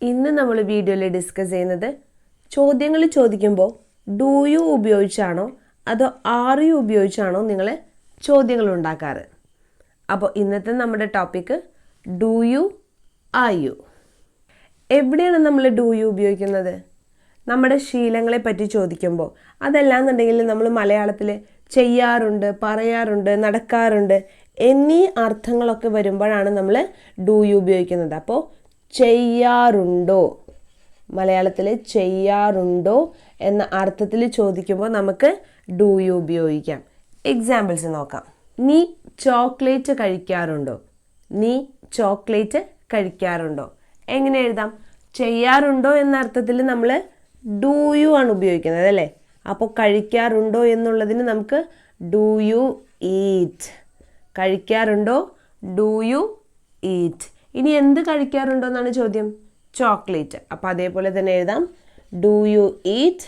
ഇന്ന് നമ്മൾ വീഡിയോയിൽ ഡിസ്കസ് ചെയ്യുന്നത് ചോദ്യങ്ങൾ ചോദിക്കുമ്പോൾ ഡു യു ഉപയോഗിച്ചാണോ അതോ ആർ യു ഉപയോഗിച്ചാണോ നിങ്ങൾ ചോദ്യങ്ങൾ ഉണ്ടാക്കാറ്. അപ്പോൾ ഇന്നത്തെ നമ്മുടെ topic do you are U. എവിടെയാണ് നമ്മൾ ഡു യു ഉപയോഗിക്കുന്നത്? നമ്മുടെ ശീലങ്ങളെ പറ്റി ചോദിക്കുമ്പോൾ. അതല്ലാന്നുണ്ടെങ്കിൽ നമ്മൾ മലയാളത്തിൽ ചെയ്യാറുണ്ട്, പറയാറുണ്ട്, നടക്കാറുണ്ട് എന്നീ അർത്ഥങ്ങളൊക്കെ വരുമ്പോഴാണ് നമ്മൾ ഡു യു ഉപയോഗിക്കുന്നത്. അപ്പോൾ ചെയ്യാറുണ്ടോ, മലയാളത്തിൽ ചെയ്യാറുണ്ടോ എന്ന അർത്ഥത്തിൽ ചോദിക്കുമ്പോൾ നമുക്ക് ഡു യു ഉപയോഗിക്കാം. എക്സാമ്പിൾസ് നോക്കാം. നീ ചോക്ലേറ്റ് കഴിക്കാറുണ്ടോ? നീ ചോക്ലേറ്റ് കഴിക്കാറുണ്ടോ? എങ്ങനെ എഴുതാം? ചെയ്യാറുണ്ടോ എന്ന അർത്ഥത്തിൽ നമ്മൾ ഡു യു ആണ് ഉപയോഗിക്കുന്നത് അല്ലേ. അപ്പോൾ കഴിക്കാറുണ്ടോ എന്നുള്ളതിന് നമുക്ക് ഡു യു ഈറ്റ്. കഴിക്കാറുണ്ടോ? Do you eat. ഇനി എന്ത് കഴിക്കാറുണ്ടോ എന്നാണ് ചോദ്യം? ചോക്ലേറ്റ്. അപ്പോൾ അതേപോലെ തന്നെ എഴുതാം, ഡു യു ഈറ്റ്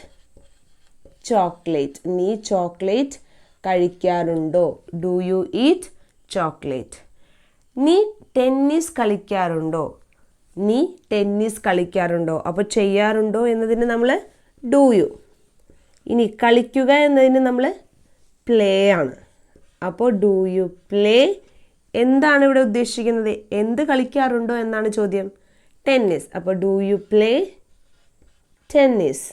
ചോക്ലേറ്റ്. നീ ചോക്ലേറ്റ് കഴിക്കാറുണ്ടോ? Do you eat chocolate. നീ ടെന്നീസ് കളിക്കാറുണ്ടോ? നീ ടെന്നീസ് കളിക്കാറുണ്ടോ? അപ്പോൾ ചെയ്യാറുണ്ടോ എന്നതിന് നമ്മൾ ഡു യു. ഇനി കളിക്കുക എന്നതിന് നമ്മൾ പ്ലേ ആണ്. അപ്പോൾ ഡു യു പ്ലേ. എന്താണ് ഇവിടെ ഉദ്ദേശിക്കുന്നത്? എന്ത് കളിക്കാറുണ്ടോ എന്നാണ് ചോദ്യം. ടെന്നീസ്. അപ്പോൾ do you play tennis.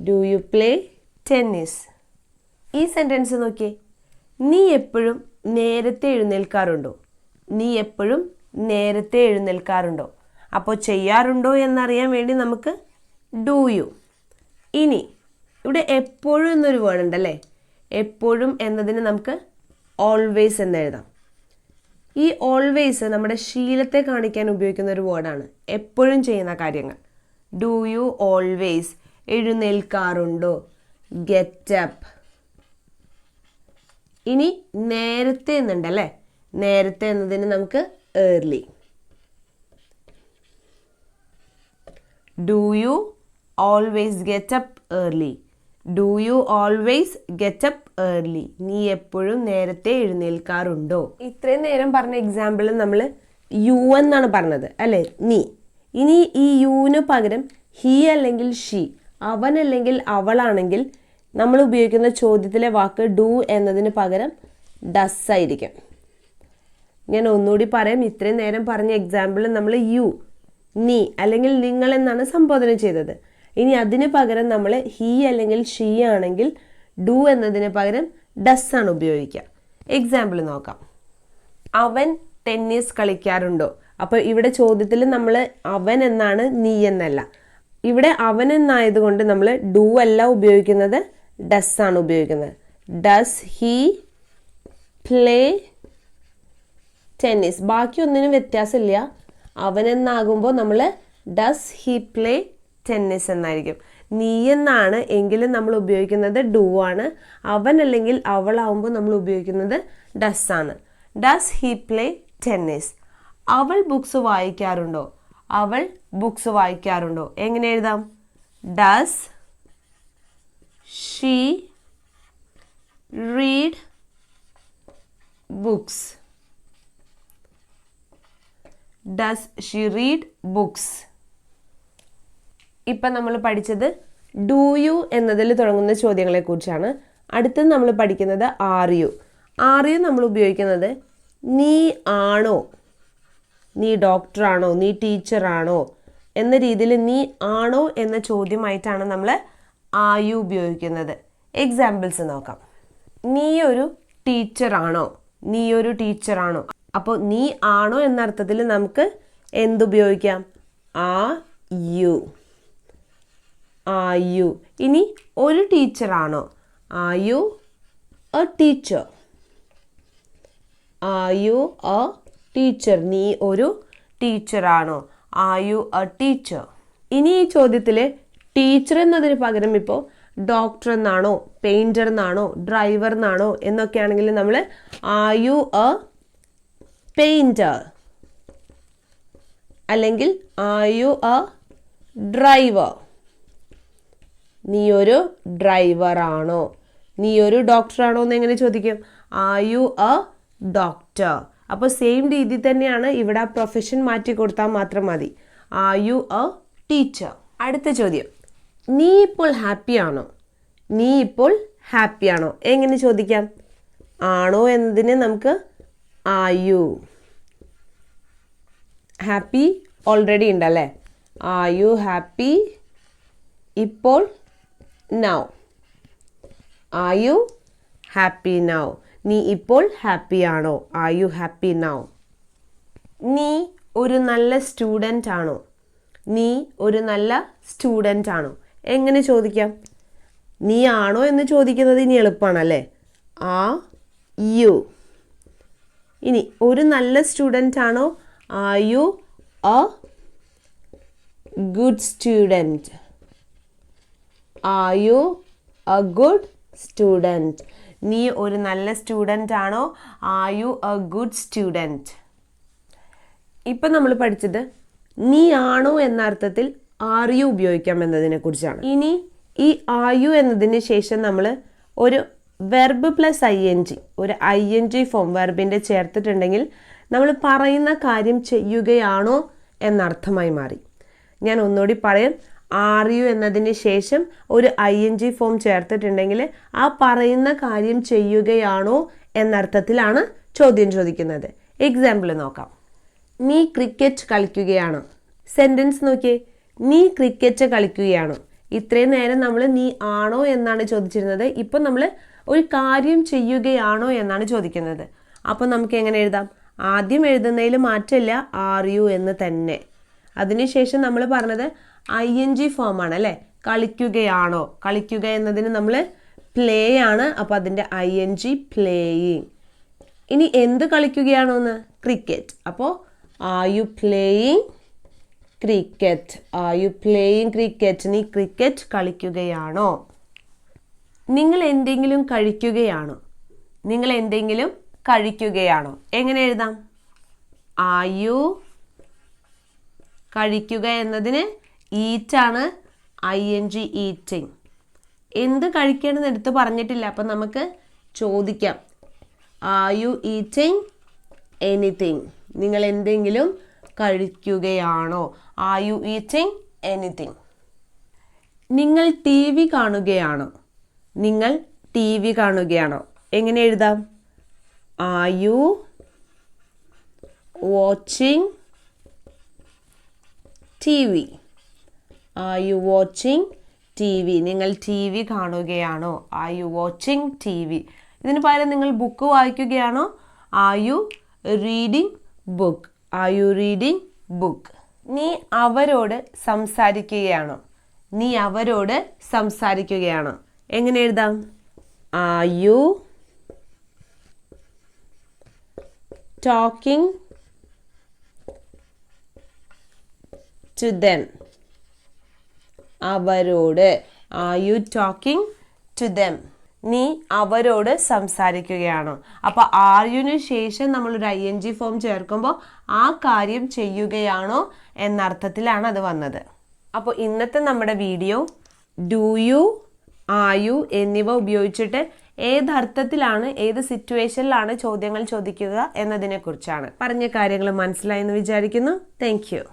Do you play tennis. ഈ സെൻറ്റൻസ് നോക്കിയേ. നീ എപ്പോഴും നേരത്തെ എഴുന്നേൽക്കാറുണ്ടോ? നീ എപ്പോഴും നേരത്തെ എഴുന്നേൽക്കാറുണ്ടോ? അപ്പോൾ ചെയ്യാറുണ്ടോ എന്നറിയാൻ വേണ്ടി നമുക്ക് ഡു യു. ഇനി ഇവിടെ എപ്പോഴും എന്നൊരു വേർഡ് ഉണ്ടല്ലേ. എപ്പോഴും എന്നതിന് നമുക്ക് ഓൾവേസ് എന്നെഴുതാം. ഈ ഓൾവേസ് നമ്മുടെ ശീലത്തെ കാണിക്കാൻ ഉപയോഗിക്കുന്ന ഒരു വേർഡാണ്. എപ്പോഴും ചെയ്യുന്ന കാര്യങ്ങൾ. ഡു യു ഓൾവേസ് എഴുന്നേൽക്കാറുണ്ടോ? Get up. ഇനി നേരത്തെ എന്നുണ്ടല്ലേ. നേരത്തെ എന്നതിന് നമുക്ക് early. Do you always get up early. Do you always get up early. നീ എപ്പോഴും നേരത്തെ എഴുന്നേൽക്കാറുണ്ടോ? ഇത്രയും നേരം പറഞ്ഞ എക്സാമ്പിൾ നമ്മൾ യു എന്നാണ് പറഞ്ഞത് അല്ലേ, നീ. ഇനി ഈ യുവിന് പകരം ഹി അല്ലെങ്കിൽ ഷീ, അവൻ അല്ലെങ്കിൽ അവളാണെങ്കിൽ നമ്മൾ ഉപയോഗിക്കുന്ന ചോദ്യത്തിലെ വാക്ക് ഡു എന്നതിന് പകരം ഡസ് ആയിരിക്കും. ഞാൻ ഒന്നുകൂടി പറയാം. ഇത്രയും നേരം പറഞ്ഞ എക്സാമ്പിൾ നമ്മൾ യു, നീ അല്ലെങ്കിൽ നിങ്ങൾ എന്നാണ് സംബോധന ചെയ്തത്. ഇനി അതിന് പകരം നമ്മൾ ഹി അല്ലെങ്കിൽ ഷീ ആണെങ്കിൽ ഡു എന്നതിന് പകരം ഡസ് ആണ് ഉപയോഗിക്കുക. എക്സാമ്പിൾ നോക്കാം. അവൻ ടെന്നീസ് കളിക്കാറുണ്ടോ? അപ്പോൾ ഇവിടെ ചോദ്യത്തിൽ നമ്മൾ അവൻ എന്നാണ്, നീ എന്നല്ല. ഇവിടെ അവൻ എന്നായതുകൊണ്ട് നമ്മൾ ഡു അല്ല ഉപയോഗിക്കുന്നത്, ഡസ് ആണ് ഉപയോഗിക്കുന്നത്. Does he play tennis. ബാക്കി ഒന്നിനും വ്യത്യാസമില്ല. അവൻ എന്നാകുമ്പോൾ നമ്മൾ ഡസ് ഹി പ്ലേ ടെന്നീസ് എന്നായിരിക്കും. നീ എന്നാണ് എങ്കിലും നമ്മൾ ഉപയോഗിക്കുന്നത് ഡു ആണ്. അവൻ അല്ലെങ്കിൽ അവളാവുമ്പോൾ നമ്മൾ ഉപയോഗിക്കുന്നത് ഡസ് ആണ്. Does he play tennis. അവൾ ബുക്സ് വായിക്കാറുണ്ടോ? അവൾ ബുക്സ് വായിക്കാറുണ്ടോ? എങ്ങനെ എഴുതാം? Does she read books. Does she read books. ഇപ്പം നമ്മൾ പഠിച്ചത് ഡു യു എന്നതിൽ തുടങ്ങുന്ന ചോദ്യങ്ങളെ കുറിച്ചാണ്. അടുത്തത് നമ്മൾ പഠിക്കുന്നത് ആർ യു. ആർ യു നമ്മൾ ഉപയോഗിക്കുന്നത് നീ ആണോ, നീ ഡോക്ടറാണോ, നീ ടീച്ചറാണോ എന്ന രീതിയിൽ നീ ആണോ എന്ന ചോദ്യമായിട്ടാണ് നമ്മൾ ആർ യു ഉപയോഗിക്കുന്നത്. എക്സാമ്പിൾസ് നോക്കാം. നീ ഒരു ടീച്ചറാണോ? നീ ഒരു ടീച്ചറാണോ? അപ്പോൾ നീ ആണോ എന്ന അർത്ഥത്തിൽ നമുക്ക് എന്തുപയോഗിക്കാം? Are you. Are you. ഇനി ഒരു ടീച്ചറാണോ? Are you a teacher? Are you a teacher? നീ ഒരു ടീച്ചറാണോ? Are you a teacher? ഇനി ഈ ചോദ്യത്തിൽ ടീച്ചർ എന്നതിന് പകരം ഇപ്പോൾ ഡോക്ടർ എന്നാണോ, പെയിൻറ്റർ എന്നാണോ, ഡ്രൈവർ എന്നാണോ എന്നൊക്കെ ആണെങ്കിൽ നമ്മൾ ആർ യു എ പെയിൻറ്റർ അല്ലെങ്കിൽ ആർ യു എ ഡ്രൈവർ? നീ ഒരു ഡ്രൈവർ ആണോ? നീ ഒരു ഡോക്ടർ ആണോ എന്ന് എങ്ങനെ ചോദിക്കും? R you A doctor? അപ്പോൾ സെയിം രീതി തന്നെയാണ് ഇവിടെ ആ പ്രൊഫഷൻ മാറ്റി കൊടുത്താൽ മാത്രം മതി. R you a teacher? അടുത്ത ചോദ്യം, നീ ഇപ്പോൾ ഹാപ്പിയാണോ? നീ ഇപ്പോൾ ഹാപ്പിയാണോ എങ്ങനെ ചോദിക്കാം? ആണോ എന്നതിന് നമുക്ക് ആർ യു. ഹാപ്പി ഓൾറെഡി ഉണ്ടല്ലേ. ആർ യു ഹാപ്പി ഇപ്പോൾ? Now. Are you happy now? നീ ഇപ്പോൾ ഹാപ്പിയാണോ? Are you happy now? നീ ഒരു നല്ല സ്റ്റുഡൻ്റ് ആണോ? നീ ഒരു നല്ല സ്റ്റുഡൻ്റ് ആണോ എങ്ങനെ ചോദിക്കാം? നീ ആണോ എന്ന് ചോദിക്കുന്നത് ഇനി എളുപ്പമാണല്ലേ. R you. ഇനി ഒരു നല്ല സ്റ്റുഡൻ്റ് ആണോ? R you A good student? R you A good student? നീ ഒരു നല്ല സ്റ്റുഡൻ്റ് ആണോ? R you A good student? ഇപ്പം നമ്മൾ പഠിച്ചത് നീ ആണോ എന്ന അർത്ഥത്തിൽ ആർ യു ഉപയോഗിക്കാം എന്നതിനെ കുറിച്ചാണ്. ഇനി ഈ ആർ യു എന്നതിന് ശേഷം നമ്മൾ ഒരു verb plus I N G, ഒരു ഐ എൻ ജി ഫോം വെർബിൻ്റെ ചേർത്തിട്ടുണ്ടെങ്കിൽ നമ്മൾ പറയുന്ന കാര്യം ചെയ്യുകയാണോ എന്നർത്ഥമായി മാറി. ഞാൻ ഒന്നുകൂടി പറയാം. ആർ യു എന്നതിന് ശേഷം ഒരു ഐ എൻ ജി ഫോം ചേർത്തിട്ടുണ്ടെങ്കിൽ ആ പറയുന്ന കാര്യം ചെയ്യുകയാണോ എന്നർത്ഥത്തിലാണ് ചോദ്യം ചോദിക്കുന്നത്. എക്സാമ്പിൾ നോക്കാം. നീ ക്രിക്കറ്റ് കളിക്കുകയാണോ? സെൻറ്റൻസ് നോക്കിയേ. നീ ക്രിക്കറ്റ് കളിക്കുകയാണോ? ഇത്രയും നേരം നമ്മൾ നീ ആണോ എന്നാണ് ചോദിച്ചിരുന്നത്. ഇപ്പം നമ്മൾ ഒരു കാര്യം ചെയ്യുകയാണോ എന്നാണ് ചോദിക്കുന്നത്. അപ്പോൾ നമുക്ക് എങ്ങനെ എഴുതാം? ആദ്യം എഴുതുന്നതിൽ മാറ്റമില്ല, ആർ യു എന്ന് തന്നെ. അതിനുശേഷം നമ്മൾ പറഞ്ഞത് ഐ എൻ ജി ഫോം ആണ് അല്ലേ. കളിക്കുകയാണോ? കളിക്കുക എന്നതിന് നമ്മൾ പ്ലേ ആണ്. അപ്പോൾ അതിൻ്റെ ഐ എൻ ജി പ്ലേയിങ്. ഇനി എന്ത് കളിക്കുകയാണോ എന്ന്? ക്രിക്കറ്റ്. അപ്പോൾ are you playing cricket? Are you playing cricket? നീ ക്രിക്കറ്റ് കളിക്കുകയാണോ? നിങ്ങൾ എന്തെങ്കിലും കഴിക്കുകയാണോ? നിങ്ങൾ എന്തെങ്കിലും കഴിക്കുകയാണോ എങ്ങനെ എഴുതാം? Are U. കഴിക്കുക എന്നതിന് ഈറ്റ് ആണ്, ഐ എൻ ജി ഈറ്റിംഗ്. എന്ത് കഴിക്കണമെന്ന് എടുത്ത് പറഞ്ഞിട്ടില്ല. അപ്പം നമുക്ക് ചോദിക്കാം, ആർ യു ഈറ്റിംഗ് എനിത്തിങ്? നിങ്ങൾ എന്തെങ്കിലും കഴിക്കുകയാണോ? Are you eating anything? നിങ്ങൾ ടി വി കാണുകയാണോ? നിങ്ങൾ ടി വി കാണുകയാണോ എങ്ങനെ എഴുതാം? Are you watching T V? Are you watching T V? നിങ്ങൾ ടി വി കാണുകയാണോ? Are you watching T V? ഇതിന് പകരം നിങ്ങൾ ബുക്ക് വായിക്കുകയാണോ? Are you reading book? Are you reading book? നീ അവരോട് സംസാരിക്കുകയാണോ? നീ അവരോട് സംസാരിക്കുകയാണോ എങ്ങനെ എഴുതാം? Are you talking to them? അവരോട്. Are you talking to them? നീ അവരോട് സംസാരിക്കുകയാണോ? അപ്പോൾ ആർ യുന് ശേഷം നമ്മളൊരു ഐ എൻ ജി ഫോം ചേർക്കുമ്പോൾ ആ കാര്യം ചെയ്യുകയാണോ എന്നർത്ഥത്തിലാണ് അത് വന്നത്. അപ്പോൾ ഇന്നത്തെ നമ്മുടെ video do you, are U എന്നിവ ഉപയോഗിച്ചിട്ട് ഏതർത്ഥത്തിലാണ്, ഏത് സിറ്റുവേഷനിലാണ് ചോദ്യങ്ങൾ ചോദിക്കുക എന്നതിനെക്കുറിച്ചാണ്. പറഞ്ഞ കാര്യങ്ങൾ മനസ്സിലായെന്ന് വിചാരിക്കുന്നു. Thank you.